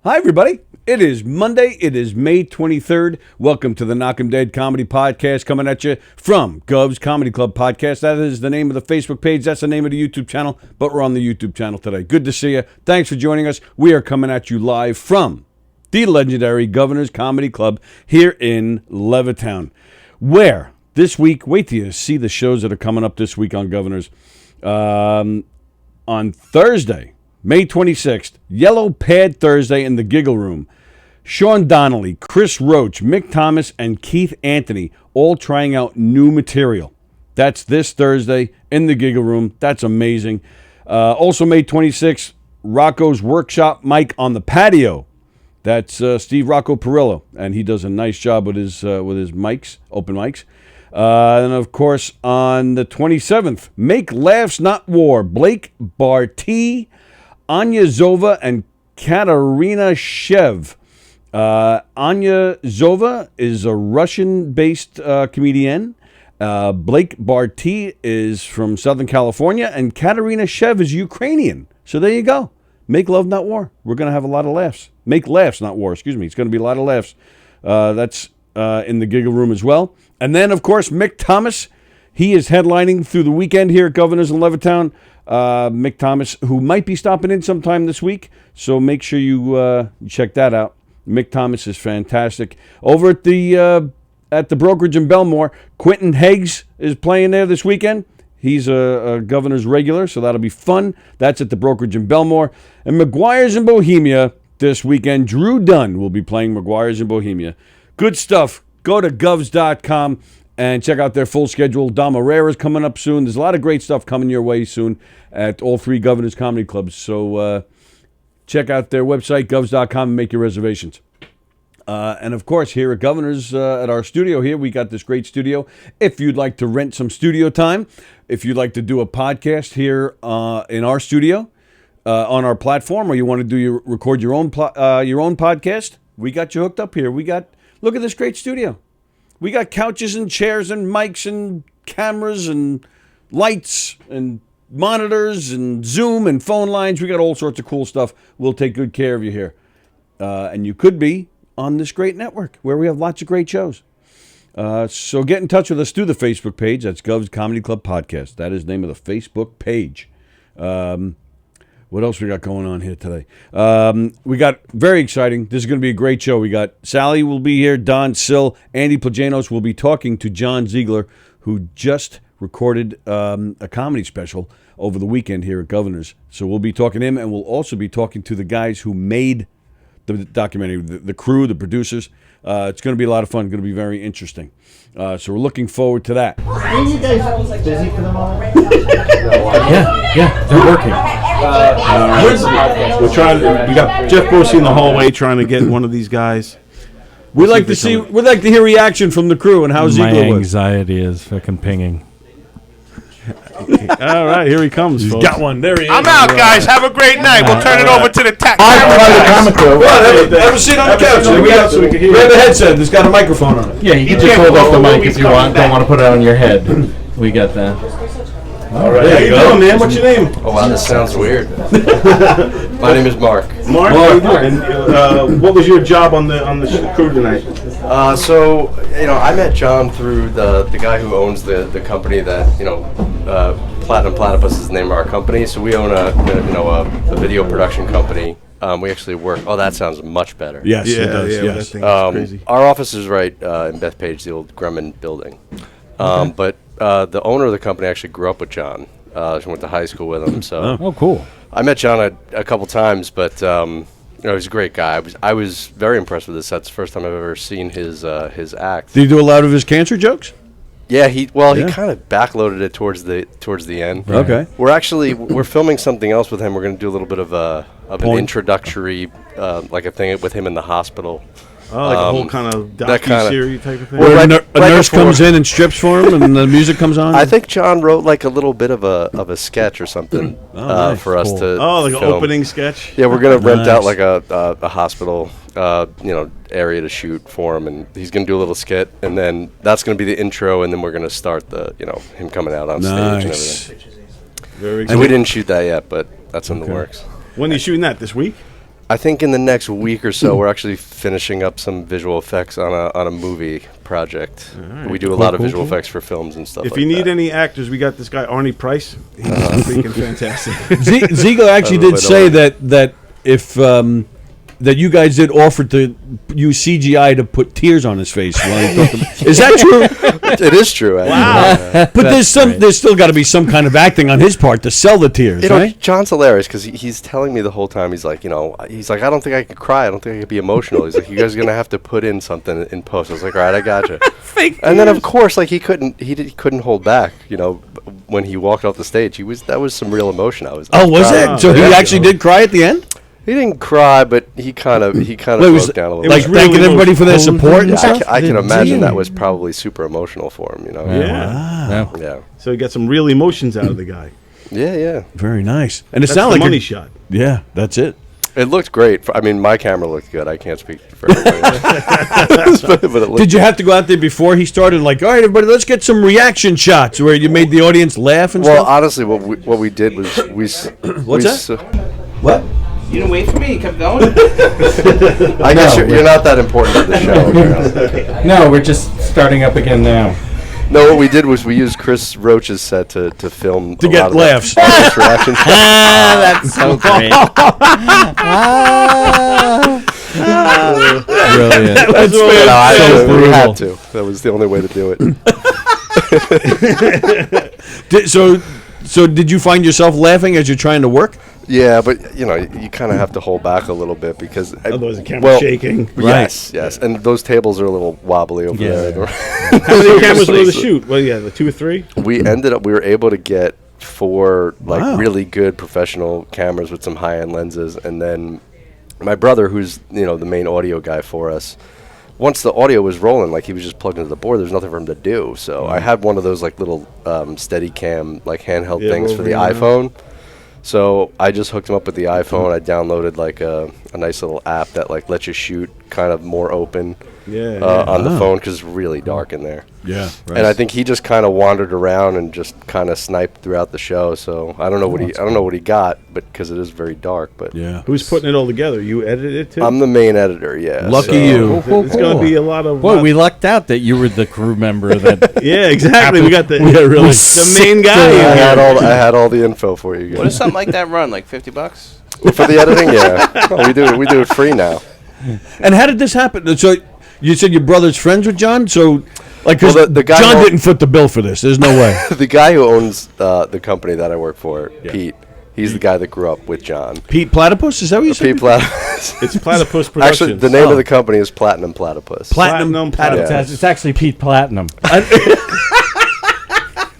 Hi, everybody. It is Monday. It is May 23rd. Welcome to the Knock 'em Dead Comedy Podcast, coming at you from Gov's Comedy Club Podcast. That is the name of the Facebook page. That's the name of the YouTube channel, but we're on the YouTube channel today. Good to see you. Thanks for joining us. We are coming at you live from the legendary Governor's Comedy Club here in Levittown, where this week, wait till you see the shows that are coming up this week on Governor's. On Thursday, May 26th, Yellow Pad Thursday in the Giggle Room. Sean Donnelly, Chris Roach, Mick Thomas, and Keith Anthony all trying out new material. That's this Thursday in the Giggle Room. That's amazing. Also May 26th, Rocco's Workshop Mic on the Patio. That's Steve Rocco Perillo, and he does a nice job with his mics, open mics. And of course, on the 27th, Make Laughs Not War, Blake Barty, Anya Zova, and Katerina Shev. Anya Zova is a Russian-based comedian. Blake Barty is from Southern California, and Katerina Shev is Ukrainian. So there you go. Make love, not war. We're going to have a lot of laughs. Make laughs, not war. Excuse me. It's going to be a lot of laughs. That's in the Giggle Room as well. And then, of course, Mick Thomas. He is headlining through the weekend here at Governor's in Levittown. Mick Thomas, who might be stopping in sometime this week. So make sure you check that out. Mick Thomas is fantastic. Over at the brokerage in Belmore, Quentin Heggs is playing there this weekend. He's a Governor's regular, so that'll be fun. That's at the brokerage in Belmore. And McGuire's in Bohemia this weekend. Drew Dunn will be playing McGuire's in Bohemia. Good stuff. Go to govs.com and check out their full schedule. Dom Herrera's coming up soon. There's a lot of great stuff coming your way soon at all three Governor's Comedy Clubs. So check out their website, govs.com, and make your reservations. And, of course, here at Governor's, at our studio here, we got this great studio. If you'd like to rent some studio time, if you'd like to do a podcast here in our studio, on our platform, or you want to record your own podcast, we got you hooked up here. Look at this great studio. We got couches and chairs and mics and cameras and lights and monitors and Zoom and phone lines. We got all sorts of cool stuff. We'll take good care of you here. And you could be on this great network where we have lots of great shows. So get in touch with us through the Facebook page. That's Gov's Comedy Club Podcast. That is the name of the Facebook page. What else we got going on here today? We got very exciting. This is going to be a great show. We got Sallie will be here. Don Sill, Andy Plajanos will be talking to John Ziegler, who just recorded a comedy special over the weekend here at Governor's. So we'll be talking to him, and we'll also be talking to the guys who made the documentary, the crew, the producers. It's going to be a lot of fun. It's going to be very interesting. So we're looking forward to that. Are you guys busy for the moment? Yeah, they're working. We're trying. We got Jeff Bosey in the hallway trying to get one of these guys. We'd like to hear reaction from the crew and how Ziegler was. My anxiety is fucking pinging. All right, here he comes. He's folks. got one. There he is. I'm out, guys. Have a great night. We'll turn it over to the tech. Have a seat on the couch. We have a headset that's got a microphone on it. Yeah, you can just hold off the mic if you want. Don't want to put it on your head. We got that. All right, how you doing, man? What's your name? Oh wow, this sounds weird. My name is Mark. Mark. And what was your job on the crew tonight? So I met John through the guy who owns the company that Platinum Platypus is the name of our company. So we own a video production company. We actually work. Oh, that sounds much better. Yes, it does. Yeah, yes. that thing is crazy. Our office is right in Bethpage, the old Grumman building. But the owner of the company actually grew up with John. She went to high school with him. So Oh, cool. I met John a couple times, but he's a great guy. I was very impressed with his set. It's the first time I've ever seen his act. Did he do a lot of his cancer jokes? Yeah, he kind of backloaded it towards the end. Right. Okay. We're filming something else with him. We're going to do a little bit of an introductory like a thing with him in the hospital. Oh, like a whole kind of docu-series type of thing? Where a nurse comes in and strips for him and the music comes on? I think John wrote like a little bit of a sketch or something nice. for us to like film. an opening sketch? Yeah, we're going to rent out like a hospital area to shoot for him, and he's going to do a little skit, and then that's going to be the intro, and then we're going to start him coming out on stage and everything. Very so we didn't shoot that yet, but that's in the works. When are you shooting that? This week? I think in the next week or so, we're actually finishing up some visual effects on a movie project. We do a lot of visual effects for films and stuff. If like you need that. any actors, we got this guy Arnie Price. He's freaking fantastic. Ziegler actually did say that if that you guys did offer to use CGI to put tears on his face. Is that true? It is true. Actually. Wow. But there's still got to be some kind of acting on his part to sell the tears, You know, right? John's hilarious because he's telling me the whole time. He's like, I don't think I can cry. I don't think I can be emotional. He's like, you guys are gonna have to put in something in post. I was like, all right, I gotcha. And then of course, like he couldn't hold back. When he walked off the stage, that was some real emotion. Was it? So he actually did cry at the end? He didn't cry, but he kind of broke down a little. Like bit. thanking everybody for their support and stuff? I can imagine that was probably super emotional for him. Yeah. Yeah. So he got some real emotions out of the guy. Yeah. Very nice. And it That's sounded the like money shot. Yeah, that's it. It looked great. My camera looked good. I can't speak for everybody. but it looked Did you have to go out there before he started? Like, all right, everybody, let's get some reaction shots where you made the audience laugh and Well, stuff. honestly, what we did was What's that? What? You didn't wait for me. You kept going. I guess you're not that important to the show. Apparently. No, we're just starting up again now. No, what we did was we used Chris Roach's set to film To a get lot of laughs. audience reactions. That's so great. Brilliant. That's No, we brutal. had to. That was the only way to do it. So did you find yourself laughing as you're trying to work? Yeah, but you kind of have to hold back a little bit because Otherwise the camera's shaking. Yes, and those tables are a little wobbly over there. How many cameras were to shoot? Well, yeah, the 2 or 3? We were able to get 4 Wow. really good professional cameras with some high-end lenses, and then my brother, who's the main audio guy for us, once the audio was rolling, like he was just plugged into the board, there's nothing for him to do. So I had one of those like little Steadicam like handheld things for the iPhone. So I just hooked him up with the iPhone. I downloaded like a nice little app that like lets you shoot kind of more open on the phone because it's really dark in there. Yeah. And I think he just kind of wandered around and just kind of sniped throughout the show. So I don't know what he got, but because it is very dark. But Yeah. Who's putting it all together? You edited it too? I'm the main editor. Yeah. Lucky so- you. It's going to be a lot of... Boy, we lucked out that you were the crew member that. Yeah, exactly. We got the really the main guy I in had here. I had all the info for you What does guys. something like that run? Like $50? For the editing, yeah. Oh, we do it free now. And how did this happen? So you said your brother's friends with John? So, like, 'cause Well, the guy John who- didn't foot the bill for this. There's no way. The guy who owns the company that I work for, Pete, he's the guy that grew up with John. Pete Platypus? Is that what you said? Pete Platypus. It's Platypus Productions. Actually, the name of the company is Platinum Platypus. Platinum Platypus. Yeah. It's actually Pete Platinum.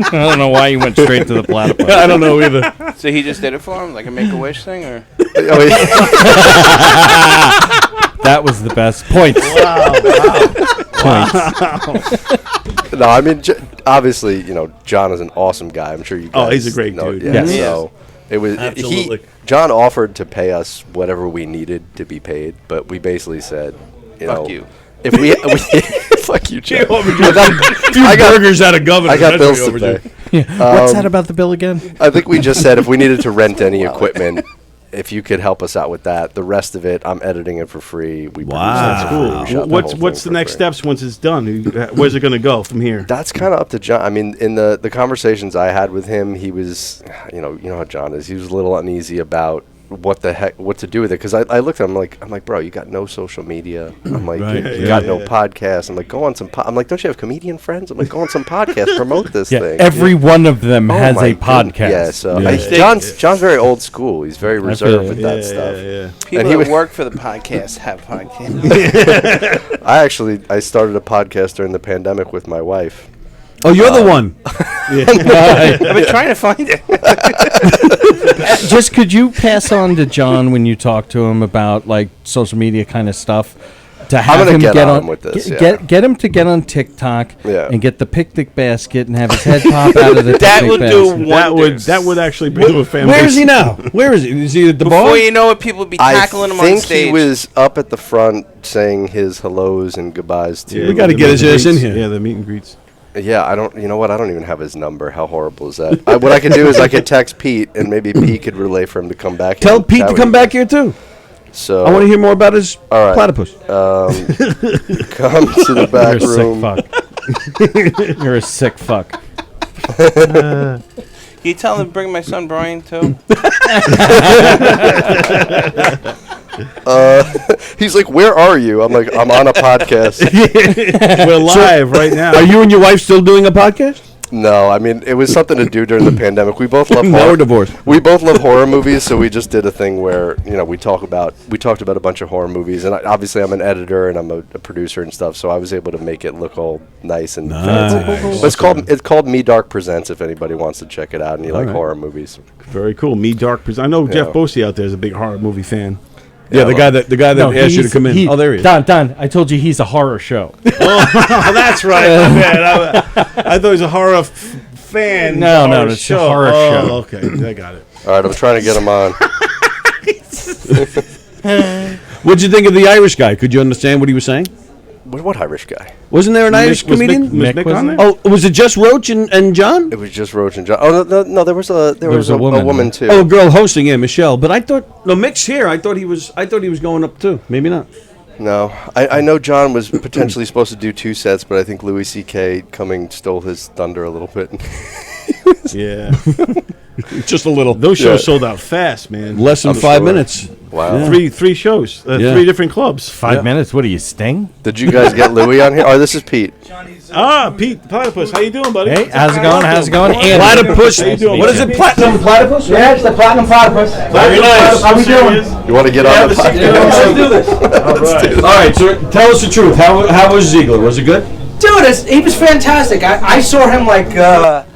I don't know why you went straight to the platypus. I don't know either. So he just did it for him, like a Make-A-Wish thing, or? Oh, yeah. That was the best. Points. Points. No, I mean, obviously, John is an awesome guy. I'm sure you guys Oh, he's a great know. dude. Yeah, Yes. so it was Absolutely. John offered to pay us whatever we needed to be paid, but we basically said, Fuck you. If we fuck you, John. I got burgers out of governor. I got That's bills what to we pay. What's that about the bill again? I think we just said if we needed to rent any equipment, if you could help us out with that. The rest of it, I'm editing it for free. We Wow. produce it for free. We shot the whole What's thing the for next free. steps once it's done? Where's it going to go from here? That's kind of up to John. I mean, in the conversations I had with him, he was, you know how John is. He was a little uneasy about what to do with it, because I looked at him I'm like, bro, you got no social media. I'm like, Right. you got no podcast. I'm like, go on some. I'm like, don't you have comedian friends? I'm like, go on some podcast, promote this Yeah, thing. every one of them Oh has my a goodness. podcast. Yeah, so Yeah. John's very old school. He's very reserved with it. that stuff. People he that would- work for the podcast have podcasts. I started a podcast during the pandemic with my wife. Oh, you're the one. I've been trying to find it. Just could you pass on to John when you talk to him about like social media kind of stuff to have gonna him get get on on with this, get him to get on TikTok Yeah. and get the picnic basket and have his head pop out of the That picnic would do basket. That would actually bring him a fan Where base. is he now? Where is he? Is he at the bar? Before you know it, people would be tackling him on I think stage. he was up at the front saying his hellos and goodbyes to. We gotta the get meet his and ass in greets. here. Yeah, the meet and greets. Yeah, I don't. You know what? I don't even have his number. How horrible is that? What I could do is I could text Pete, and maybe Pete could relay for him to come back. Tell and Pete chat to with come you back guys. here too. So I want to hear more about his All right. platypus. come to the back room. You're a sick fuck. You tell him to bring my son Brian too. He's like, "Where are you?" I'm like, "I'm on a podcast." We're live right now. Are you and your wife still doing a podcast? No, I mean it was something to do during the pandemic. We both love No, horror. we're divorced. We both love horror movies, so we just did a thing where we talked about a bunch of horror movies, and obviously I'm an editor and I'm a producer and stuff, so I was able to make it look all nice and fancy. But it's called Me Dark Presents. If anybody wants to check it out and you like horror movies, Very cool. Me Dark Presents. I know Jeff Bosey out there is a big horror movie fan. Yeah, the guy that asked you to come in. Oh, there he is. Don, I told you he's a horror show. Oh, that's right. Man, I thought he was a horror fan. No, it's a horror show. Okay, I got it. all right, I'm trying to get him on. What'd you think of the Irish guy? Could you understand what he was saying? What Irish guy? Wasn't there an Irish Was comedian? Mick was on there? Oh, was it just Roach and John? It was just Roach and John. Oh no, there was a woman too. Oh, a girl hosting, yeah, Michelle. But I thought Mick's here. I thought he was going up too. Maybe not. No, I know John was potentially supposed to do 2 sets, but I think Louis C.K. stole his thunder a little bit. Yeah. Just a little. Those shows sold out fast, man. Less than I'm 5 sure. minutes. Wow. Three shows. Yeah. 3 different clubs. 5 minutes? What are you, Sting? Did you guys get Louis on here? Oh, this is Pete. Pete Platypus. How you doing, buddy? Hey, how's it going? How's it going? Andy. Platypus. How you doing, What is man? it? Platinum platypus? Yeah, it's the platinum platypus. Very nice. How we doing? You want to get on the podcast? Let's do this. All right. So tell us the truth. How was Ziegler? Was it good? Dude, he was fantastic. I saw him like,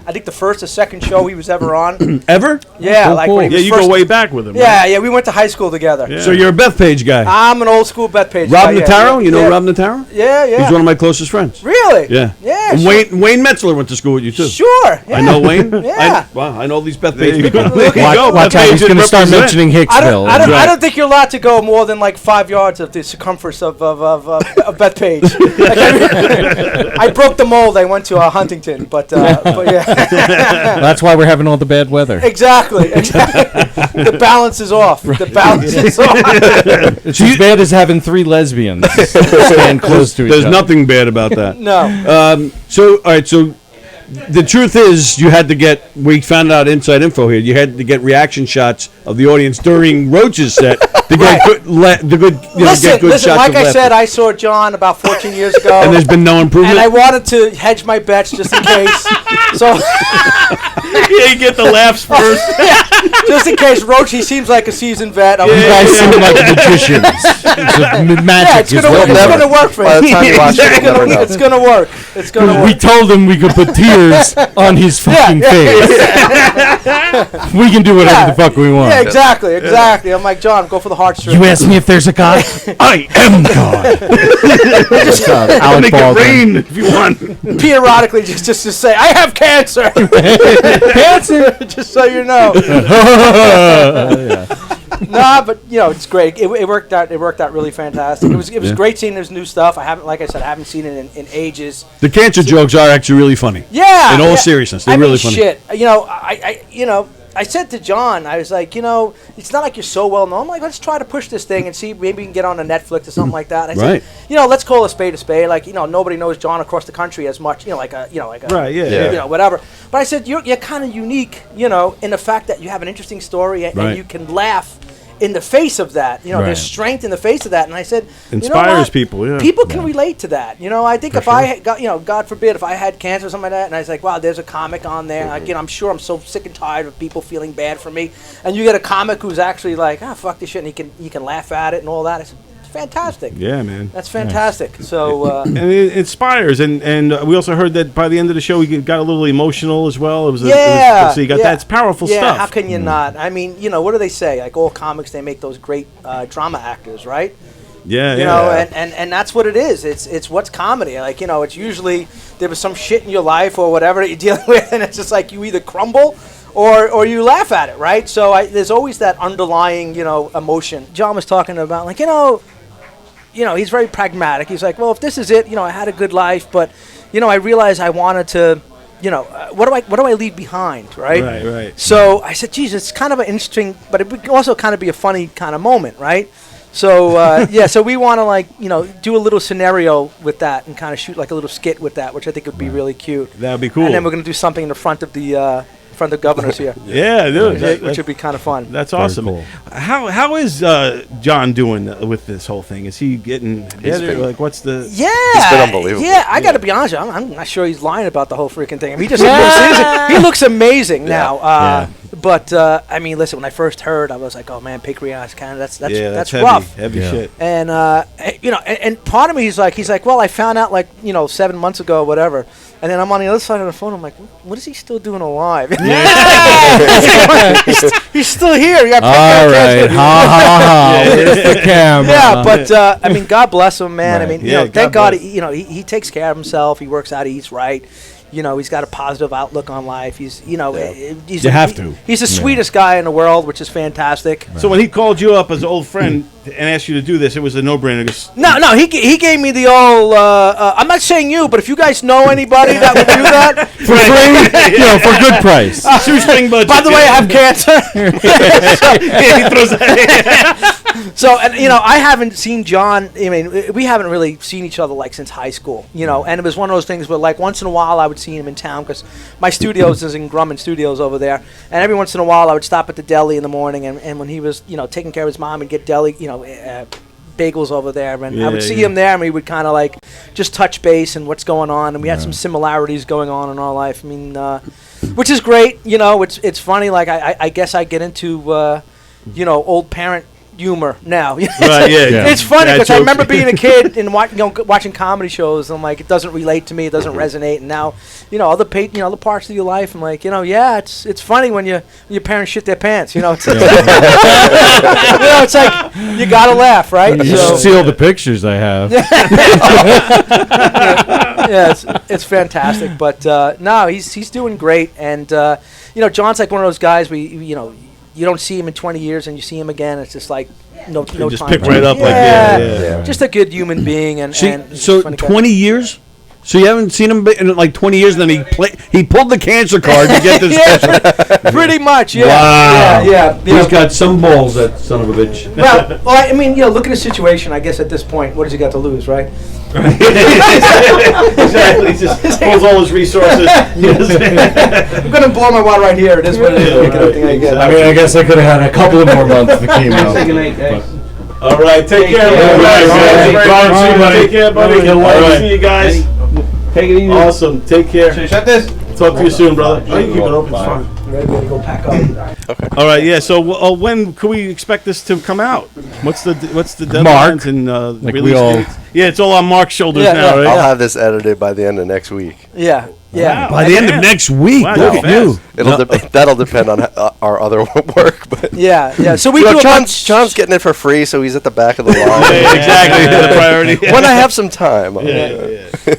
I think the first or second show he was ever on. Ever? Yeah, Cool, like cool. when he Yeah, was you first. go way back with him. Yeah, we went to high school together. Yeah. So you're a Bethpage guy. I'm an old school Bethpage Rob guy, yeah, Nataro? yeah, You know yeah. Rob Nataro? Yeah, yeah. He's one of my closest friends. Really? Yeah. Yeah. And sure. Wayne Metzler went to school with you too. Sure. Yeah. I know Wayne. Yeah. Wow, I know all these There Bethpage you people. go. There you go. Watch out, he's going to start mentioning I Hicksville. I don't think you're allowed to go more than like 5 yards of the circumference of Bethpage. Like, I broke the mold. I went to Huntington, but yeah. That's why we're having all the bad weather. Exactly. The balance is off. The balance is off. It's as bad as having 3 lesbians stand close to each There's other. nothing bad about that. No. So, all right, so the truth is you had to get, we found out inside info here, you had to get reaction shots of the audience during Roach's set to get good, get good Listen, shots like of I laughter. said, I saw John about 14 years ago. And there's been no improvement? And I wanted to hedge my bets just in case. So, Yeah, you get the laughs first. just in case, Roach, he seems like a seasoned vet. You guys seem like magicians. Yeah, Magic it's is what gonna work for By him. the time you watch it, you'll never know. It's gonna work. It's gonna work. We told him we could put tears on his fucking face. We can do whatever the fuck we want. Yeah, exactly. I'm like, John, go for the heartstrings. You asked me if there's a God. I am God. Alec Make it Baldwin. rain if you want. periodically just to say, I have cancer. Cancer. Just so you know. Nah, but it's great. It worked out. It worked out really fantastic. It was great seeing this new stuff. I haven't seen it in ages. The cancer jokes are actually really funny. Yeah. In all seriousness, they're really funny. Shit. I said to John, I was like, it's not like you're so well known. I'm like, let's try to push this thing and see maybe we can get on a Netflix or something like that. I Right. said, let's call a spade a spade. Like, nobody knows John across the country as much. Right. Yeah. Whatever. But I said, you're kind of unique. In the fact that you have an interesting story and Right. you can laugh in the face of that. Right. There's strength in the face of that. And I said, Inspires people, yeah. People can relate to that. I think if I got, God forbid, if I had cancer or something like that, and I was like, wow, there's a comic on there. Again, I'm sure I'm so sick and tired of people feeling bad for me. And you get a comic who's actually like, fuck this shit, and he can laugh at it and all that. I said, it's fantastic. Yeah, man. That's fantastic. So, And it inspires, and we also heard that by the end of the show, he got a little emotional as well. So you got that's powerful yeah, stuff. how can you not? I mean, what do they say? Like all comics, they make those great drama actors, right? Yeah, And that's what it is. It's what's comedy. Like, it's usually there was some shit in your life or whatever that you're dealing with, and it's just like you either crumble or you laugh at it, right? So there's always that underlying, emotion. John was talking about, like, he's very pragmatic. He's like, well, if this is it, I had a good life, but, I realized I wanted to, what do I leave behind, right? Right. So I said, geez, it's kind of an interesting, but it would also kind of be a funny kind of moment, right? So so we want to do a little scenario with that and kind of shoot like a little skit with that, which I think would be really cute. That'd be cool. And then we're gonna do something in the front of the governors here. Yeah, dude. Which would be kind of fun. That's awesome. cool. How is John doing with this whole thing? Is he getting like what's the? Yeah, It's been unbelievable. Yeah, I got to be honest with you, I'm not sure he's lying about the whole freaking thing. I mean, he looks amazing now. But I mean, listen, when I first heard, I was like, oh man, pancreas kind of that's heavy, rough. heavy shit. And and part of me he's like, well, I found out 7 months ago or whatever. And then I'm on the other side of the phone. I'm like, what is he still doing alive? He's still here. You All right. Ha. Where's the camera? Yeah, but I mean, God bless him, man. Right. I mean, Yeah, thank God God, he takes care of himself. He works out. He eats right. He's got a positive outlook on life. He's You have to. He's the sweetest guy in the world, which is fantastic. So when he called you up as an old friend and asked you to do this, it was a no-brainer. No, he gave me the old. I'm not saying you, but if you guys know anybody that would do that For free, for good price. Shoestring budget. By the way, I have cancer. he throws that. So, and I haven't seen John. I mean, we haven't really seen each other since high school, and it was one of those things where once in a while I would see him in town because my studios is in Grumman Studios over there, and every once in a while I would stop at the deli in the morning, and when he was taking care of his mom and get deli bagels over there, and I would see him there, and we would kind of just touch base and what's going on, and we had some similarities going on in our life. I mean, which is great. It's funny. I guess I get into old parent humor now. Right, yeah. It's funny Bad because I jokes. remember being a kid and watching comedy shows. And I'm like, it doesn't relate to me. It doesn't resonate. And now, other other parts of your life, I'm like, it's funny when your parents shit their pants. It's it's like you gotta laugh, right? You should see all the pictures I have. Yeah, it's fantastic. But no, he's doing great. And John's like one of those guys you don't see him in 20 years and you see him again. It's just like no just time. pick right up Just a good human being. And So funny guy. 20 years? So you haven't seen him in 20 years, and then he pulled the cancer card to get this special. Pretty much, yeah. Wow. Yeah. He's got some balls, that son of a bitch. Well, I mean, look at the situation. I guess at this point, what has he got to lose, right? Exactly. He just pulls all his resources. I'm gonna blow my wad right here. It is what it is. I mean, I guess I could have had a couple of more months of chemo. All right, take care. Take care, buddy. All right. See you guys. Take it easy. Awesome. Take care. Shut this. Talk to you soon, brother. Oh, you can keep it open. It's fine. Ready to go pack up. All right, yeah. So when can we expect this to come out? What's the deadlines Mark. and Like release we all- dates? Yeah, it's all on Mark's shoulders Yeah, now, yeah. right? I'll have this edited by the end of next week. Yeah. Wow. By the end of next week. Wow, Look you're at you. That'll depend on our other work, but Yeah. So we do a bunch. John's getting it for free, so he's at the back of the line. Yeah, exactly. The priority. When I have some time.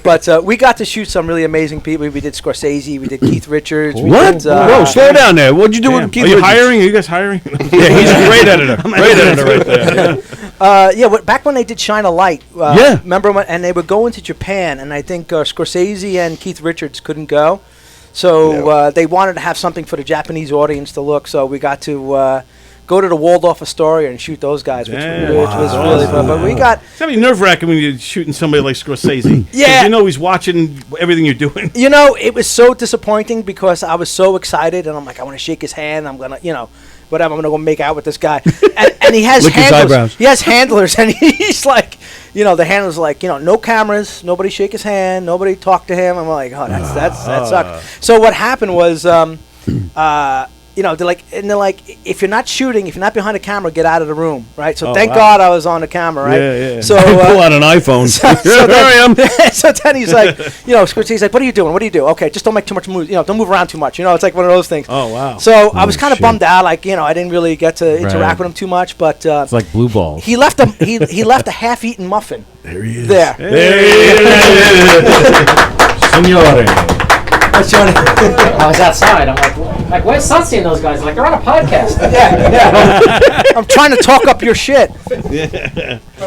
But we got to shoot some really amazing people. We did Scorsese. We did Keith Richards. We What? Did, Whoa, slow down there. What'd you do Damn. with Keith Are you Richards? hiring? Are you guys hiring? Yeah, he's a great editor. Great editor right there. back when they did Shine a Light. Yeah. Remember when? And they were going to Japan, and I think Scorsese and Keith Richards couldn't go. So they wanted to have something for the Japanese audience to look. So we got to go to the Waldorf Astoria and shoot those guys, which was really fun. But we got... It's gotta be nerve-wracking when you're shooting somebody like Scorsese. Yeah. 'Cause he's watching everything you're doing. It was so disappointing because I was so excited, and I'm like, I want to shake his hand. I'm going to, whatever, I'm going to go make out with this guy. And he has Lick his handlers. eyebrows. He has handlers, and he's like, the handler's like, no cameras, nobody shake his hand, nobody talk to him. I'm like, oh, that sucked. So what happened was, they're like, if you're not shooting, if you're not behind the camera, get out of the room, right? So thank God I was on the camera, right? Yeah. So Pull out an iPhone. so There I am. so then he's like, Scorsese's like, what are you doing? What do you do? Okay, just don't make too much moves. Don't move around too much. It's like one of those things. Oh, wow. So I was kind of bummed out. Like, I didn't really get to interact with him too much. But It's like blue balls. he left he left a half-eaten muffin. There he is. There. Signore. I was outside. I'm like, where's Sunsy and those guys? Like, they're on a podcast. Yeah. I'm trying to talk up your shit.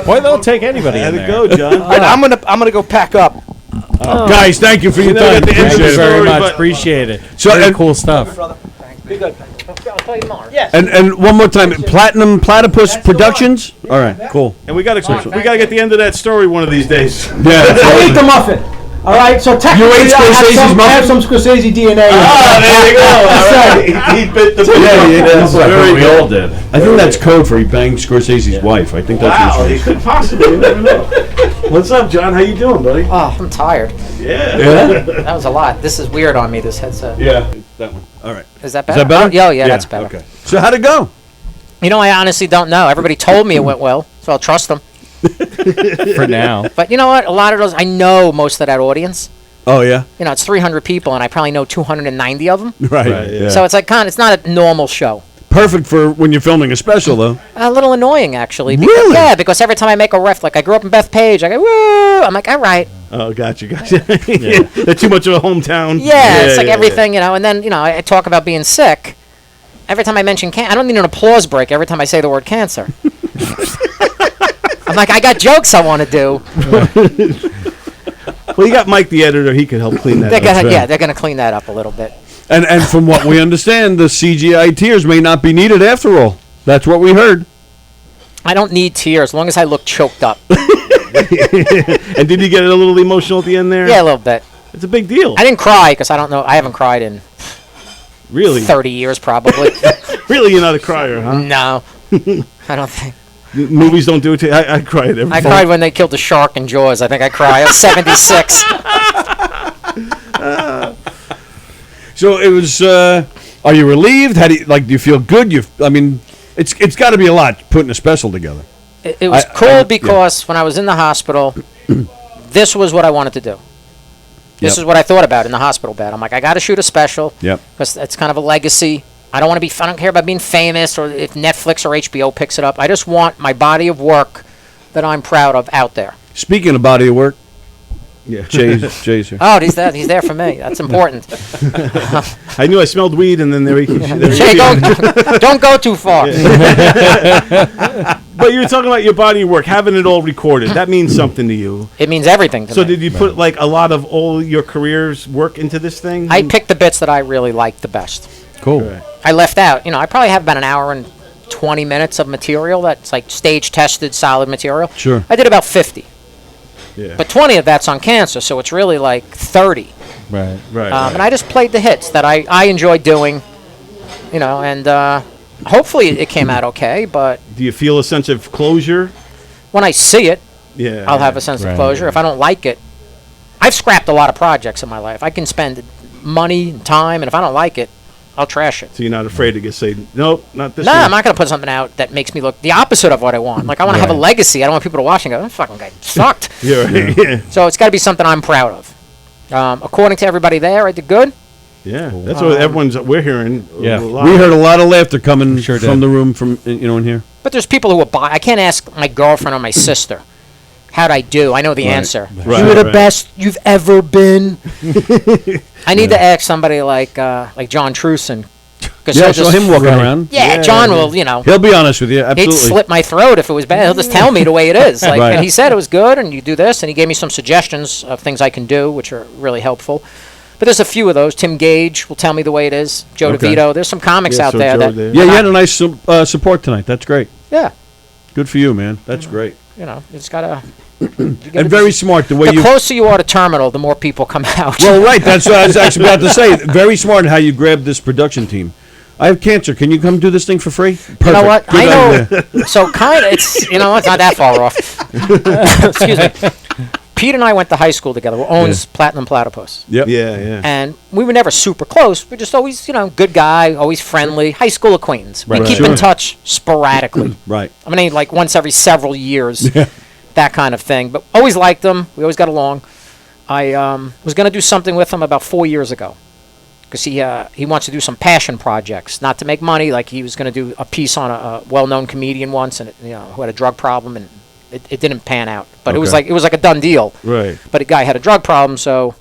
Why they'll take anybody How'd in it there? go, John? And I'm gonna go pack up. Guys, thank you for your time. at the end of Thank the you very story, much. but- Appreciate it. So, Very and- cool stuff. Be good. I'll tell you more. Yes. And one more time, Platinum Platypus Productions. All right, cool. And we gotta get the end of that story one of these days. Yeah. I ate the muffin. All right, so technically ate Scorsese's I have some Scorsese DNA. There you go. All right. He bit the That's we all did. I think that's code for he banged Scorsese's wife. I think that's Wow, what he it's could possibly. You never know. What's up, John? How you doing, buddy? Oh, I'm tired. Yeah. That was a lot. This is weird on me, this headset. Yeah, that one. All right. Is that better? Is that better? Oh, yeah, that's better. Okay. So how'd it go? You know, I honestly don't know. Everybody told me it went well, so I'll trust them. For now. But you know what? A lot of those, I know most of that audience. Oh, yeah? You know, it's 300 people, and I probably know 290 of them. Right, yeah. So it's like it's not a normal show. Perfect for when you're filming a special, though. A little annoying, actually. Really? Yeah, because every time I make a ref, like I grew up in Bethpage, I go, woo! I'm like, all right. Oh, gotcha. They're too much of a hometown. Yeah, it's like everything, you know, and then, you know, I talk about being sick. Every time I mention cancer, I don't need an applause break every time I say the word cancer. I'm like, I got jokes I want to do. Well, you got Mike, the editor. He could help clean that up. They're going to clean that up a little bit. And from what we understand, the CGI tears may not be needed after all. That's what we heard. I don't need tears as long as I look choked up. And did you get a little emotional at the end there? Yeah, a little bit. It's a big deal. I didn't cry because I don't know. I haven't cried in Really? 30 years probably. Really, you're not a crier, huh? No, I don't think. Movies don't do it to you. I cried every I cried when they killed the shark in Jaws. I think I cried. I was 76. So it was. Are you relieved? How do you feel good? It's got to be a lot putting a special together. It was cool because when I was in the hospital, this was what I wanted to do. This is what I thought about in the hospital bed. I'm like, I got to shoot a special. Yep. Because it's kind of a legacy. I don't want to be. I don't care about being famous or if Netflix or HBO picks it up. I just want my body of work that I'm proud of out there. Speaking of body of work, Yeah. Jay's here. Oh, he's there for me. That's important. I knew I smelled weed, and then there he Jay, don't go too far. But you were talking about your body of work, having it all recorded. That means something to you. It means everything to me. So did you put like a lot of all your career's work into this thing? I picked the bits that I really liked the best. Cool. Right. I left out, I probably have about an hour and 20 minutes of material that's like stage tested, solid material. Sure. I did about 50. Yeah. But 20 of that's on cancer, so it's really like 30. Right. Right. And I just played the hits that I enjoyed doing, and hopefully it came out okay, but Do you feel a sense of closure? when I see it, Yeah. I'll have a sense of Right. closure. If I don't like it, I've scrapped a lot of projects in my life. I can spend money and time, and if I don't like it, I'll trash it. So you're not afraid to say, nope, not this No, one. I'm not going to put something out that makes me look the opposite of what I want. Like, I want to have a legacy. I don't want people to watch and go, that fucking guy sucked. Yeah, right. Yeah. So it's got to be something I'm proud of. According to everybody there, I did good. Yeah. That's what we're hearing. Yeah. A lot. We heard a lot of laughter coming Sure from did. the room from in here. But there's people who will I can't ask my girlfriend or my sister, how'd I do? I know the answer. Right, You were the right. best you've ever been. I need to ask somebody like John Truson. Yeah, I saw him walking around. Yeah, John will, He'll be honest with you, he'd absolutely. slit my throat if it was bad. He'll just tell me the way it is. Like, Right. And he said it was good, and you do this, and he gave me some suggestions of things I can do, which are really helpful. But there's a few of those. Tim Gage will tell me the way it is. Joe Okay. DeVito. There's some comics Yeah, out so there Joe that, there. Yeah, you had a nice support tonight. That's great. yeah, Good for you, man. That's great. you just gotta. And very smart the way The you. closer you are to terminal, the more people come out. Well, right. That's what I was actually about to say. Very smart how you grabbed this production team. I have cancer. Can you come do this thing for free? Perfect. You know what? Good idea. I know. So kind of, it's it's not that far off. Excuse me. Pete and I went to high school together. We owns Platinum Platypus, Yep. Yeah, yeah. and we were never super close. We're just always, good guy, always friendly, high school acquaintance. We Right. keep Sure. in touch sporadically. Right. I mean, like once every several years, that kind of thing. But always liked him. We always got along. I was going to do something with him about 4 years ago. Because he wants to do some passion projects, not to make money. Like he was going to do a piece on a well-known comedian once, and who had a drug problem, and it didn't pan out. But it was like a done deal. Right. But a guy had a drug problem, so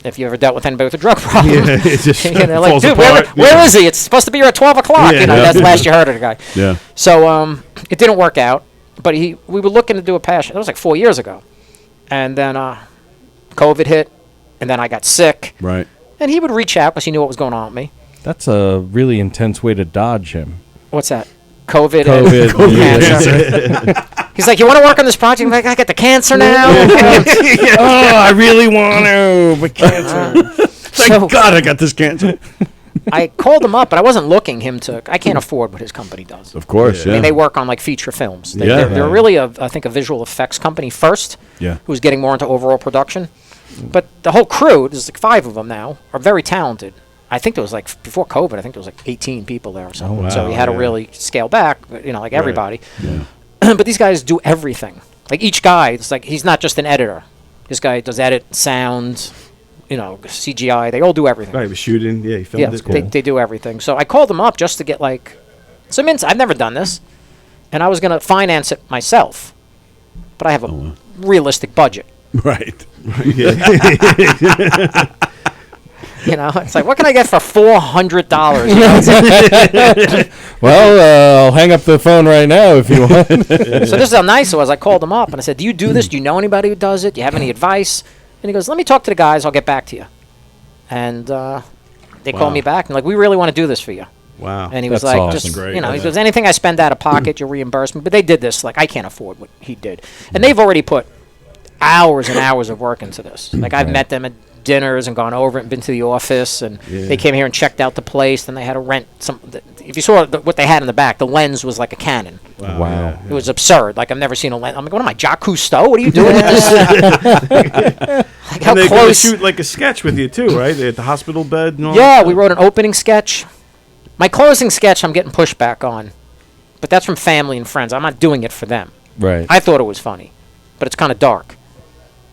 if you ever dealt with anybody with a drug problem, Yeah, it just like, falls dude, apart. where is he? It's supposed to be here at 12 o'clock. Yeah. That's the last you heard of the guy. Yeah. So it didn't work out. But we were looking to do a passion. That was like 4 years ago, and then COVID hit, and then I got sick. Right. And he would reach out because he knew what was going on with me. That's a really intense way to dodge him. What's that? COVID. COVID. Cancer. He's like, you want to work on this project? I'm like, I got the cancer now. Oh, I really want to, but cancer. Thank God I got this cancer. I called him up, but I wasn't looking I can't afford what his company does. Of course, I mean, they work on like feature films. Yeah. They're really I think a visual effects company first. Yeah. Who's getting more into overall production. But the whole crew, there's like 5 of them now, are very talented. I think there was like, before COVID, I think there was like 18 people there or something. wow. So he had to really scale back, like everybody. Yeah. But these guys do everything. Like each guy, it's like he's not just an editor. This guy does edit, sound, CGI. They all do everything. Right, he was shooting. Yeah, he filmed it. They do everything. So I called them up just to get like some insight. I've never done this, and I was going to finance it myself, but I have a realistic budget. Right. It's like, what can I get for $400? Well, I'll hang up the phone right now if you want. So this is how nice it was. I called him up and I said, do you do this? Do you know anybody who does it? Do you have any advice? And he goes, let me talk to the guys. I'll get back to you. And they called me back and like, we really want to do this for you. Wow. And he was That's like, awesome. just, Great. he goes, anything I spend out of pocket, you'll reimburse me. But they did this. Like, I can't afford what he did. And they've already put hours and hours of work into this. Like, I've met them at dinners and gone over it and been to the office, and they came here and checked out the place. Then they had to rent some. If you saw what they had in the back, the lens was like a Canon. Wow. It was absurd. Like, I've never seen a lens. I'm like, what am I, Jacques Cousteau? What are you doing with this? Like, how And they're going to close? shoot like a sketch with you too, right? At the hospital bed and all Yeah, that we stuff? wrote an opening sketch. My closing sketch, I'm getting pushback on, but that's from family and friends. I'm not doing it for them. Right. I thought it was funny, but it's kind of dark.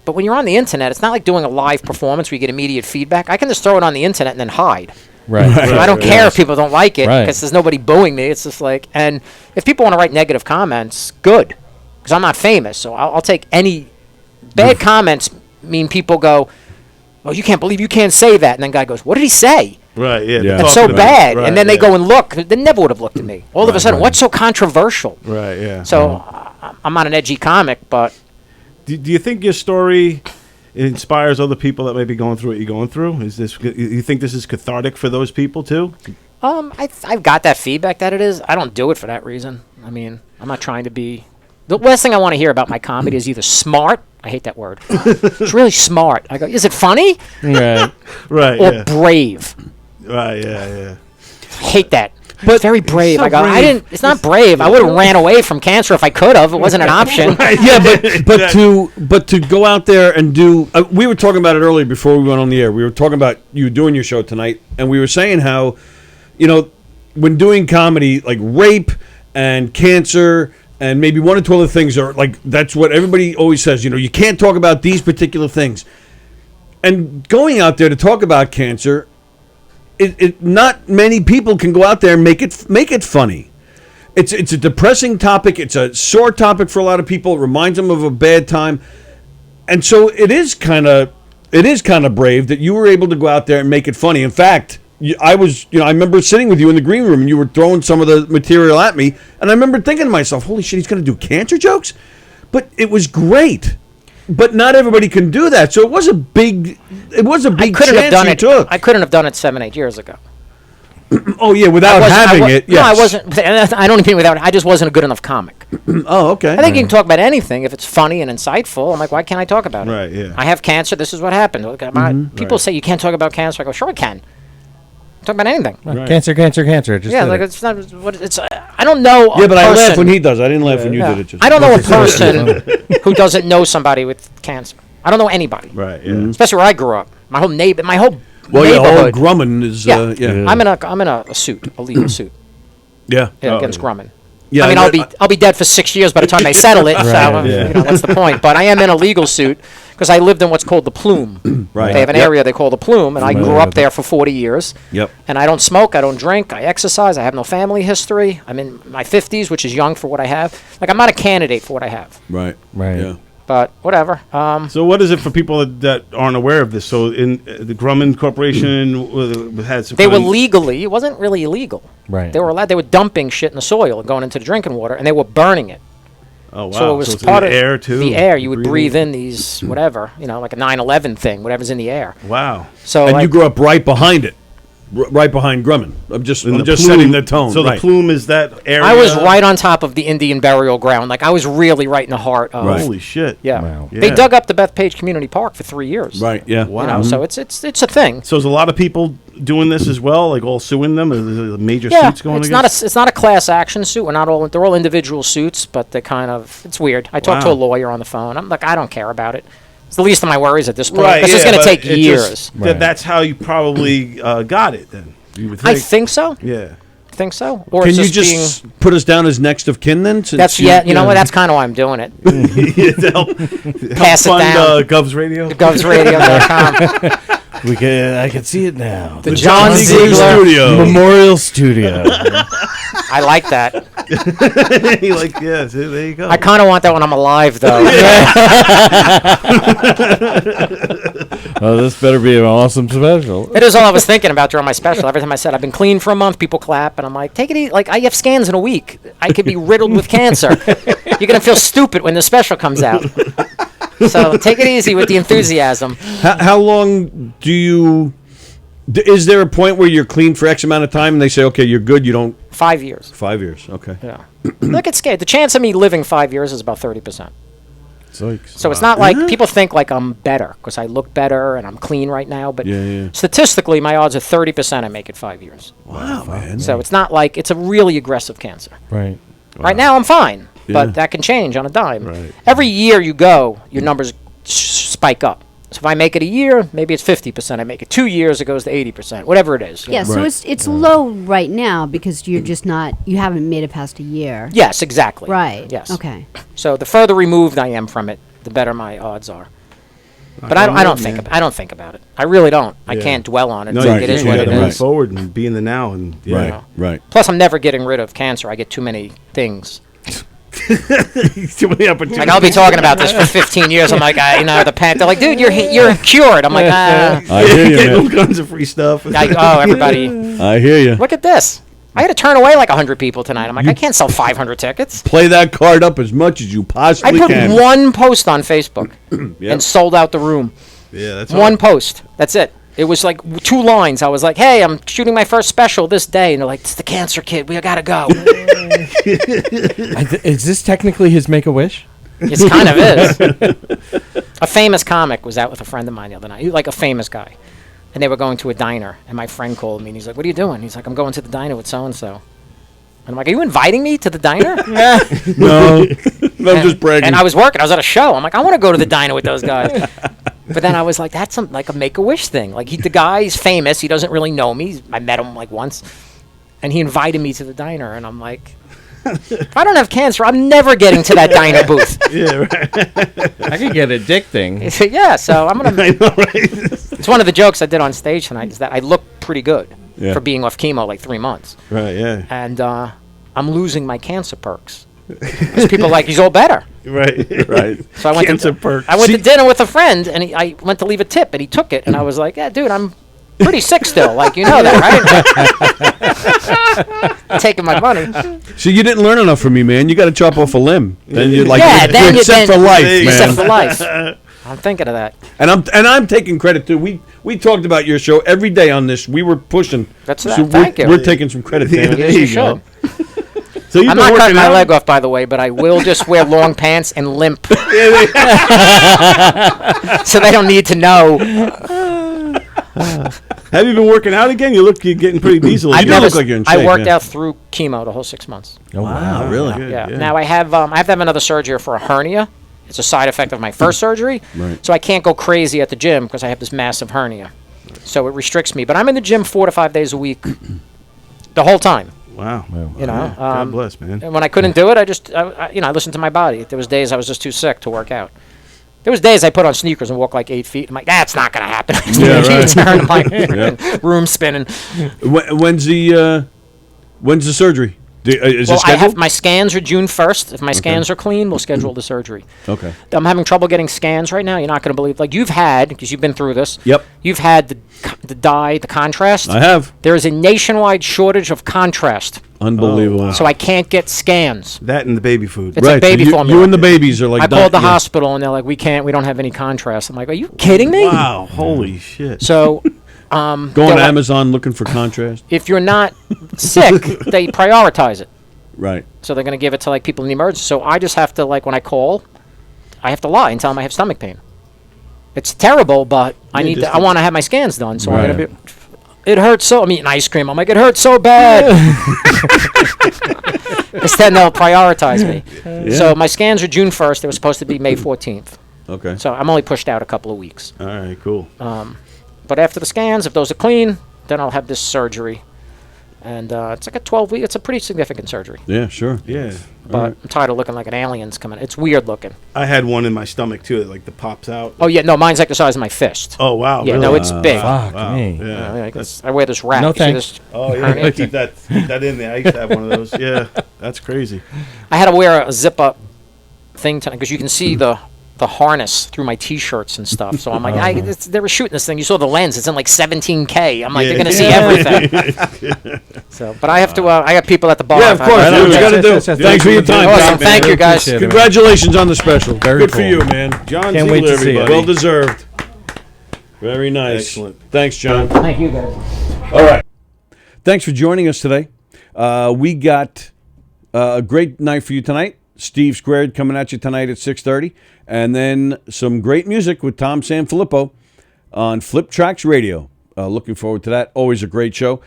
But when you're on the internet, it's not like doing a live performance where you get immediate feedback. I can just throw it on the internet and then hide. Right. So I don't care if people don't like it Right. because there's nobody booing me. It's just like, and if people want to write negative comments, good, because I'm not famous, so I'll take any bad comments. Mean people go, oh, you can't believe you can't say that, and then guy goes, what did he say? Right, yeah. Yeah. That's so bad. Right, and then they yeah. go and look. They never would have looked at me. All of a sudden, what's so controversial? Right, yeah. So I'm not an edgy comic, but Do you think your story inspires other people that may be going through what you're going through? You think this is cathartic for those people too? I've got that feedback that it is. I don't do it for that reason. I mean, I'm not trying to be. The last thing I want to hear about my comedy is either smart. I hate that word. It's really smart. I go, is it funny? Right. Right, Or yeah. brave. Right, yeah. Hate that. But very brave. I go, I didn't. It's not brave. I would have ran away from cancer if I could have. It wasn't an option. Yeah, but to go out there and do. We were talking about it earlier before we went on the air. We were talking about you doing your show tonight, and we were saying how, when doing comedy, like rape and cancer and maybe one or two other things are like, that's what everybody always says. You can't talk about these particular things. And going out there to talk about cancer, it not many people can go out there and make it funny. It's a depressing topic. It's a sore topic for a lot of people. It reminds them of a bad time, and so it is kind of brave that you were able to go out there and make it funny. In fact, I remember sitting with you in the green room and you were throwing some of the material at me, and I remember thinking to myself, "Holy shit, he's going to do cancer jokes," but it was great. But not everybody can do that, so it was a big chance you took. I couldn't have done it 7-8 years ago. Oh yeah, without having it. Yes. No, I wasn't. I don't even without. I just wasn't a good enough comic. Oh, okay. I think you can talk about anything if it's funny and insightful. I'm like, why can't I talk about it? Right, yeah. I have cancer. This is what happened. Look, people say you can't talk about cancer. I go, sure I can. Talk about anything. Right. Cancer. Just Yeah, did like it. it's not. What it's. I don't know. Yeah, but I laugh person- when he does. I didn't laugh when you Yeah. did it. Just I don't know a person who doesn't know somebody with cancer. I don't know anybody, Right, yeah. especially where I grew up. My whole neighborhood. Well, yeah, all neighborhood. Grumman is. Yeah. Yeah. I'm in a suit, a legal suit Yeah. against Grumman. Yeah. I mean, I'll be dead for 6 years by the time they settle it. So yeah. that's the point. But I am in a legal suit because I lived in what's called the Plume. Right. They have an Yep. area they call the Plume, and I grew up there for 40 years. Yep. And I don't smoke, I don't drink, I exercise, I have no family history. I'm in my 50s, which is young for what I have. Like, I'm not a candidate for what I have. Right. Right. Yeah. But whatever. So what is it for people that aren't aware of this? So in the Grumman Corporation had some. They were kind of- legally, it wasn't really illegal. Right. They were allowed, they were dumping shit in the soil and going into the drinking water, and they were burning it. Oh wow! So it was it's in part the of air too. the air. You would Breathing. breathe in these, whatever, like a 9/11 thing, whatever's in the air. Wow. So And like, you grew up right behind it. right behind Grumman. I'm just Plume- setting the tone. So right. the Plume is that area. I was right on top of the Indian burial ground. Like I was really right in the heart of. Right. Holy shit. Yeah. Wow. They dug up the Bethpage Community Park for 3 years. Right. Yeah. Wow. You know, so it's a thing. So there's a lot of people doing this as well, like all suing them. Is there major Yeah, suits going it's against? not a class action suit. We're not all they're all individual suits, but they kind of it's weird. I talked to a Wow. lawyer on the phone. I'm like, I don't care about it. It's the least of my worries at this point. Right. This is yeah, going to but take it years. just- that's how you probably got it. Then you would I think. think so. Yeah. Think so. Or Can it's you just just put us down as next of kin then? Since that's you know what? That's kind of why I'm doing it. Pass it Fund down. Govs Radio. GovsRadio.com. I can see it now. The John Ziegler Studio. Memorial Studio. I like that. You're like, yeah, so there you go. I kind of want that when I'm alive, though. Oh, this better be an awesome special. It is all I was thinking about during my special. Every time I said I've been clean for a month, people clap, and I'm like, take it easy. Like I have scans in a week. I could be riddled with cancer. You're gonna feel stupid when the special comes out. So take it easy with the enthusiasm. How long do you? Is there a point where you're clean for X amount of time and they say, okay, you're good? You don't. 5 years. 5 years. Okay. Yeah. Look at scared. The chance of me living 5 years is about 30%. So it's not like people think like I'm better because I look better and I'm clean right now. But statistically, my odds are 30% I make it 5 years. Wow, man. So it's not like it's a really aggressive cancer. Right. Right now, I'm fine, Yeah. but that can change on a dime. Right. Every year you go, your numbers spike up. So if I make it a year, maybe it's 50%. I make it 2 years, it goes to 80%. Whatever it is. Yeah, so it's low right now because you're just not, you haven't made it past a year. Yes, exactly. Right. Yes. Okay. So the further removed I am from it, the better my odds are. But I don't think about it. I really don't. I can't dwell on it. No, It's like you it is can't. what You it gotta move is. forward and be in the now. And yeah. Right. Plus, I'm never getting rid of cancer. I get too many things. Too many opportunities. Like I'll be talking about this for 15 years. I'm like, the pen. They're like, dude, you're cured. I'm like, I hear you, Getting all man. kinds of free stuff. everybody, I hear you. look at this. I had to turn away like 100 people tonight. I'm like, I can't sell 500 tickets. Play that card up as much as you I possibly put can. one post on Facebook Yep. and sold out the room. Yeah, that's One post. That's it. It was like 2 lines. I was like, hey, I'm shooting my first special this day. And they're like, it's the cancer kid. We got to go. Is this technically his Make-A-Wish? It kind of is. A famous comic was out with a friend of mine the other night. He was like a famous guy. And they were going to a diner. And my friend called me. And he's like, what are you doing? He's like, I'm going to the diner with so-and-so. And I'm like, are you inviting me to the diner? No, I'm just bragging. And I was working. I was at a show. I'm like, I want to go to the diner with those guys. But then I was like, that's like a Make-A-Wish thing. Like the guy's famous. He doesn't really know me. I met him like once. And he invited me to the diner. And I'm like, if I don't have cancer, I'm never getting to that diner booth. Yeah, right. I could get addicting. Yeah, so I'm going to... It's one of the jokes I did on stage tonight is that I look pretty good for being off chemo like 3 months. Right, yeah. And I'm losing my cancer perks. Because people are like, he's all better. Right, right. So I went Cancer perks. I went to dinner with a friend, and I went to leave a tip, and he took it, and I was like, yeah, dude, I'm pretty sick still. Like, you know that, right? Taking my money. So you didn't learn enough from me, man. You got to chop off a limb. Then you're like, Yeah, then you're you- set then- for life, You're man. Except for life. I'm thinking of that. And I'm taking credit too. We talked about your show every day on this. We were pushing. That's so that. Thank you. We're taking some credit. Yeah, Dan. there You you should. go. So you've I'm been not cutting working my out? leg off, by the way, but I will just wear long pants and limp. So they don't need to know. Have you been working out again? You're getting pretty diesel. I again. don't look like you're in shape. I worked yeah. out through chemo the whole 6 months. Oh, wow. really? Good, Yeah. Now I have to have another surgery for a hernia. It's a side effect of my first surgery. Right. So I can't go crazy at the gym because I have this massive hernia. So it restricts me. But I'm in the gym 4 to 5 days a week, the whole time. Wow. You know. God bless, man. And when I couldn't do it, I just I listened to my body. There was days I was just too sick to work out. There was days I put on sneakers and walk like 8 feet. I'm like, that's not gonna happen. Yeah, right. Turn my room spinning. When's the surgery? Is it Well, I scheduled? have my scans are June 1st. If my scans are clean, we'll schedule the surgery. Okay. I'm having trouble getting scans right now. You're not going to believe. Like you've had, because you've been through this. Yep. You've had the dye, the contrast. I have. There is a nationwide shortage of contrast, Unbelievable. so I can't get scans. That and the baby food. It's a baby so formula. you and the babies are like. I called the yeah. hospital and they're like, we don't have any contrast. I'm like, are you kidding me? Wow. Holy shit. So Go they're on like- Amazon looking for contrast. If you're not sick, they prioritize it. Right. So they're going to give it to like people in the emergency. So I just have to when I call, I have to lie and tell them I have stomach pain. It's terrible, but I want to have my scans done. So I'm going to be. It hurts so. I'm eating ice cream. I'm like, it hurts so bad. Instead, they'll prioritize me. Yeah. So my scans are June 1st. They were supposed to be May 14th. Okay. So I'm only pushed out a couple of weeks. All right, cool. But after the scans, if those are clean, then I'll have this surgery. And it's like a 12-week. It's a pretty significant surgery. Yeah, sure. Yeah. But I'm tired of looking like an alien's coming. It's weird looking. I had one in my stomach too, that pops out. Oh yeah, no, mine's like the size of my fist. Oh wow. Yeah, really? no, it's big. Fuck Wow. me. Yeah. I wear this wrap. No You see thanks. this Oh yeah. hernia? Keep that in there. I used to have one of those. Yeah. That's crazy. I had to wear a zip-up thing tonight because you can see the harness through my T-shirts and stuff. So I'm like, they were shooting this thing. You saw the lens. It's in like 17K. I'm like, they're gonna see everything. So, but I have to. I got people at the bar. Yeah, of course. I know, What you got to do. yes, yes, Thanks for your time. Awesome. John. Thank you, guys. Appreciate it, man. Congratulations on the special. Very Good for cool. you, man. John Can't Ziegler, wait to see it. everybody. Well deserved. Very nice. Excellent. Thanks, John. Thank you, guys. All right. Thanks for joining us today. We got a great night for you tonight. Steve Squared coming at you tonight at 6:30. And then some great music with Tom Sanfilippo on Flip Tracks Radio. Looking forward to that. Always a great show.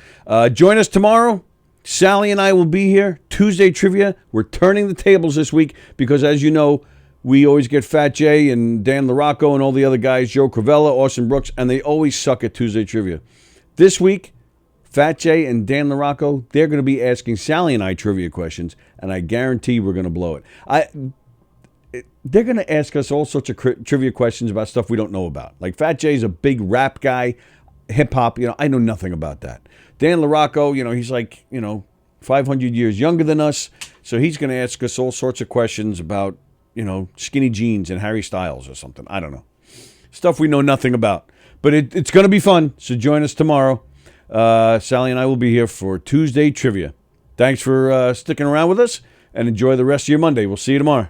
Join us tomorrow. Sallie and I will be here. Tuesday Trivia. We're turning the tables this week because, as you know, we always get Fat Jay and Dan LaRocco and all the other guys, Joe Cravella, Austin Brooks, and they always suck at Tuesday Trivia. This week, Fat Jay and Dan LaRocco, they're going to be asking Sallie and I trivia questions, and I guarantee we're going to blow it. They're going to ask us all sorts of trivia questions about stuff we don't know about. Like Fat Jay's a big rap guy, hip-hop, I know nothing about that. Dan LaRocco, he's like, 500 years younger than us, so he's going to ask us all sorts of questions about, skinny jeans and Harry Styles or something. I don't know. Stuff we know nothing about. But it's going to be fun, so join us tomorrow. Sallie and I will be here for Tuesday Trivia. Thanks for sticking around with us, and enjoy the rest of your Monday. We'll see you tomorrow.